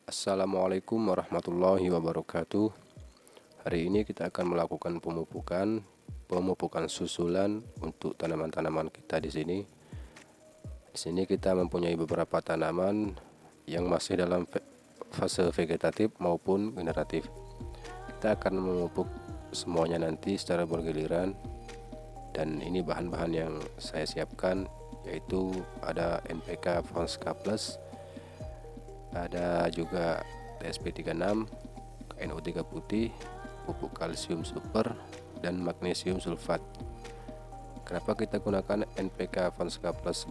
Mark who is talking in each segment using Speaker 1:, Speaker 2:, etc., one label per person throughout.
Speaker 1: Assalamualaikum warahmatullahi wabarakatuh. Hari ini kita akan melakukan pemupukan susulan untuk tanaman-tanaman kita di sini. Di sini kita mempunyai beberapa tanaman yang masih dalam fase vegetatif maupun generatif. Kita akan memupuk semuanya nanti secara bergiliran. Dan ini bahan-bahan yang saya siapkan, yaitu ada NPK Fonska Plus, ada juga TSP36, NO3 putih, pupuk kalsium super, dan magnesium sulfat. Kenapa kita gunakan NPK Fonska Plus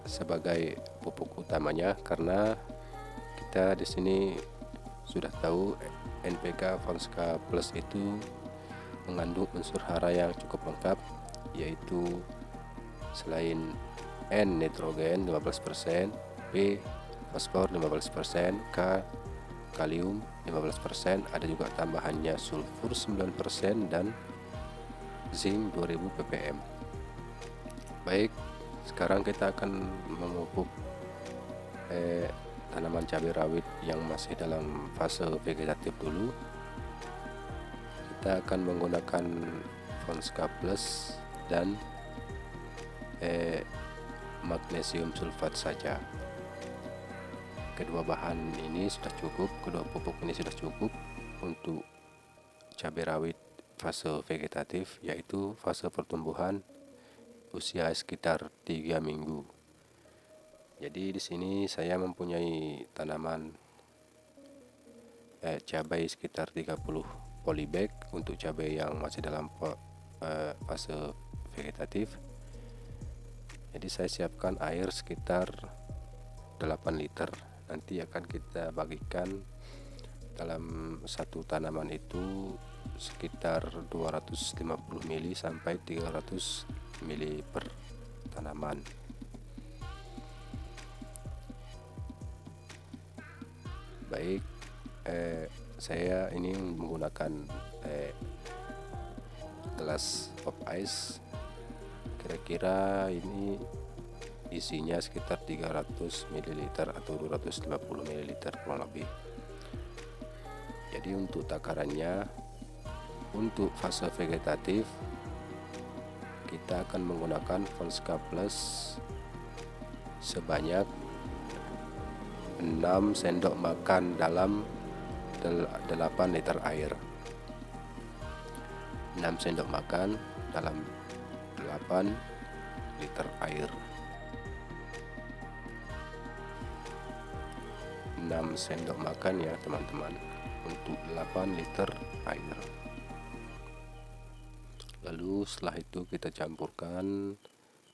Speaker 1: sebagai pupuk utamanya? Karena kita di sini sudah tahu NPK Fonska Plus itu mengandung unsur hara yang cukup lengkap, yaitu selain N nitrogen 15%, P fosfor 15%, K kalium 15%, ada juga tambahannya sulfur 9% dan zinc 2000 ppm. Baik, sekarang kita akan memupuk tanaman cabai rawit yang masih dalam fase vegetatif dulu. Kita akan menggunakan Fonska Plus dan magnesium sulfat saja. Kedua bahan ini sudah cukup, kedua pupuk ini sudah cukup untuk cabai rawit fase vegetatif, yaitu fase pertumbuhan usia sekitar 3 minggu. Jadi di sini saya mempunyai tanaman cabai sekitar 30 polybag untuk cabai yang masih dalam fase vegetatif. Jadi saya siapkan air sekitar 8 liter. Nanti akan kita bagikan dalam satu tanaman itu sekitar 250 ml sampai 300 ml per tanaman. Baik, saya ini menggunakan gelas pop ice. Kira-kira ini isinya sekitar 300 ml atau 250 ml kurang lebih. Jadi untuk takarannya, untuk fase vegetatif kita akan menggunakan Fonska Plus sebanyak 6 sendok makan dalam 8 liter air. 6 sendok makan dalam 8 liter air. 6 sendok makan ya teman-teman, untuk 8 liter air. Lalu setelah itu kita campurkan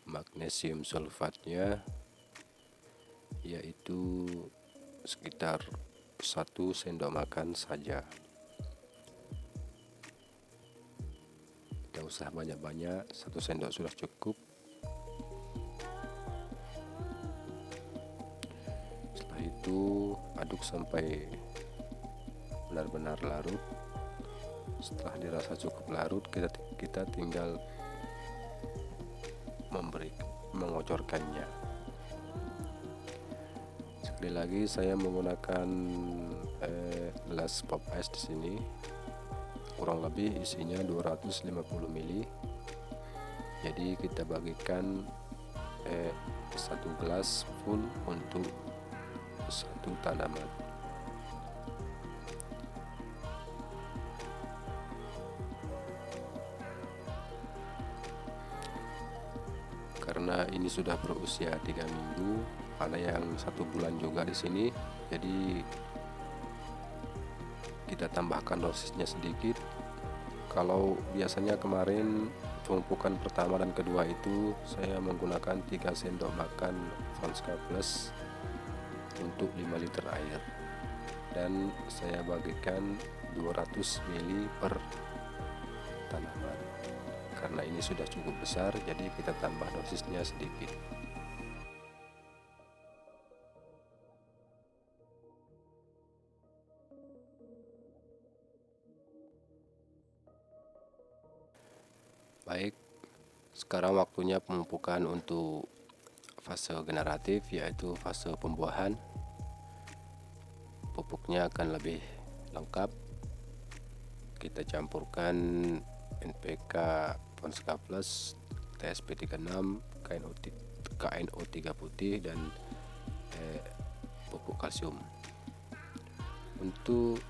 Speaker 1: magnesium sulfatnya, yaitu sekitar 1 sendok makan saja. Tidak usah banyak-banyak, 1 sendok sudah cukup. Itu aduk sampai benar-benar larut. Setelah dirasa cukup larut, kita tinggal mengocorkannya. Sekali lagi saya menggunakan gelas pop ice di sini, kurang lebih isinya 250 ml. Jadi kita bagikan 1 gelas full untuk 1 tanaman. Karena ini sudah berusia 3 minggu, ada yang 1 bulan juga di sini, jadi kita tambahkan dosisnya sedikit. Kalau biasanya kemarin pemupukan pertama dan kedua itu saya menggunakan 3 sendok makan Fonska Plus untuk 5 liter air, dan saya bagikan 200 ml per tanaman. Karena ini sudah cukup besar, jadi kita tambah dosisnya sedikit. Baik, sekarang waktunya pemupukan untuk fase generatif, yaitu fase pembuahan. Pupuknya akan lebih lengkap. Kita campurkan NPK Fonska Plus, TSP 36, KNO 3 putih, dan pupuk kalsium. Untuk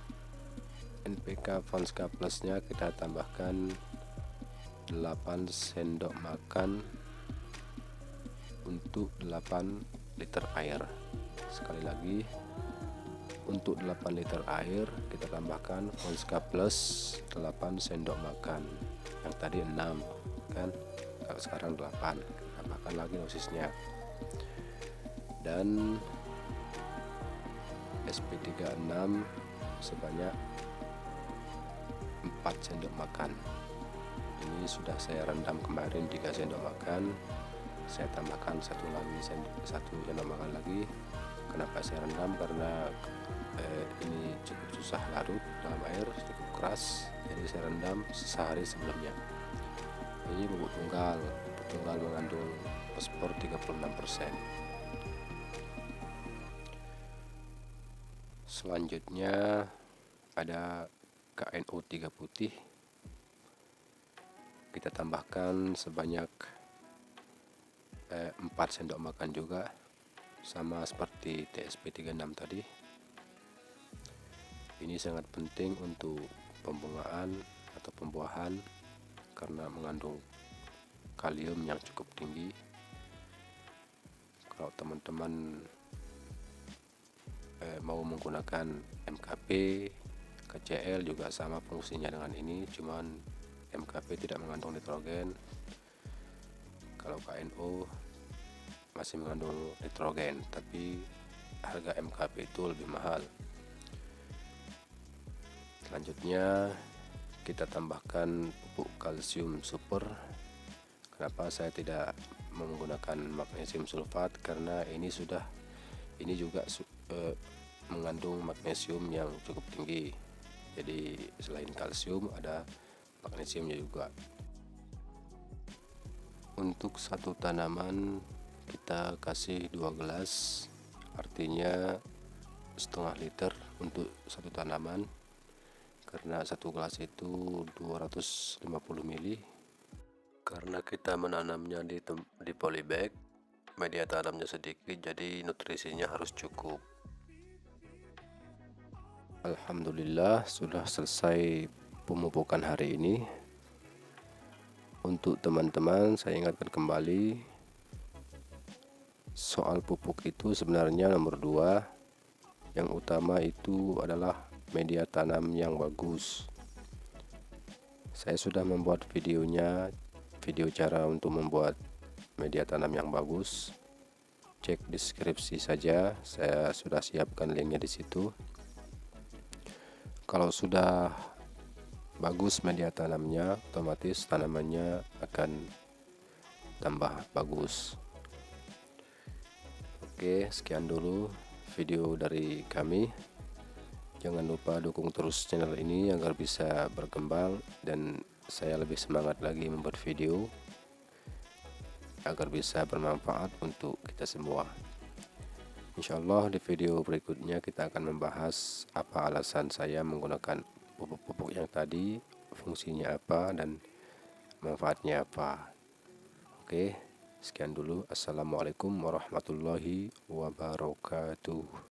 Speaker 1: NPK Fonska Plusnya kita tambahkan 8 sendok makan untuk 8 liter air. Sekali lagi, untuk 8 liter air kita tambahkan Fonska Plus 8 sendok makan. Yang tadi 6 kan, kalau sekarang 8. Tambahkan lagi dosisnya. Dan SP36 sebanyak 4 sendok makan. Ini sudah saya rendam kemarin 3 sendok makan. Saya tambahkan satu sendok makan lagi. Kenapa saya rendam? Karena ini cukup susah larut dalam air, cukup keras, jadi saya rendam sehari sebelumnya. Ini bubuk tunggal mengandung fosfor 36%. Selanjutnya ada KNO 3 putih. Kita tambahkan sebanyak 4 sendok makan juga, sama seperti TSP 36 tadi. Ini sangat penting untuk pembungaan atau pembuahan karena mengandung kalium yang cukup tinggi. Kalau teman-teman mau menggunakan MKP, KCL juga sama fungsinya dengan ini, cuman MKP tidak mengandung nitrogen. Kalau KNO masih mengandung nitrogen, tapi harga MKP itu lebih mahal. Selanjutnya kita tambahkan pupuk kalsium super. Kenapa saya tidak menggunakan magnesium sulfat? Karena ini juga mengandung magnesium yang cukup tinggi. Jadi selain kalsium ada magnesiumnya juga. Untuk satu tanaman kita kasih 2 gelas, artinya setengah liter untuk satu tanaman, karena satu gelas itu 250 ml. Karena kita menanamnya di polybag, media tanamnya sedikit, jadi nutrisinya harus cukup. Alhamdulillah sudah selesai pemupukan hari ini. Untuk teman-teman, saya ingatkan kembali, soal pupuk itu sebenarnya nomor 2. Yang utama itu adalah media tanam yang bagus. Saya sudah membuat video cara untuk membuat media tanam yang bagus. Cek deskripsi saja, saya sudah siapkan linknya di situ. Kalau sudah bagus media tanamnya, otomatis tanamannya akan tambah bagus. Oke, sekian dulu video dari kami. Jangan lupa dukung terus channel ini agar bisa berkembang dan saya lebih semangat lagi membuat video agar bisa bermanfaat untuk kita semua. Insyaallah di video berikutnya kita akan membahas apa alasan saya menggunakan pupuk-pupuk yang tadi, fungsinya apa dan manfaatnya apa. Oke, sekian dulu. Assalamualaikum warahmatullahi wabarakatuh.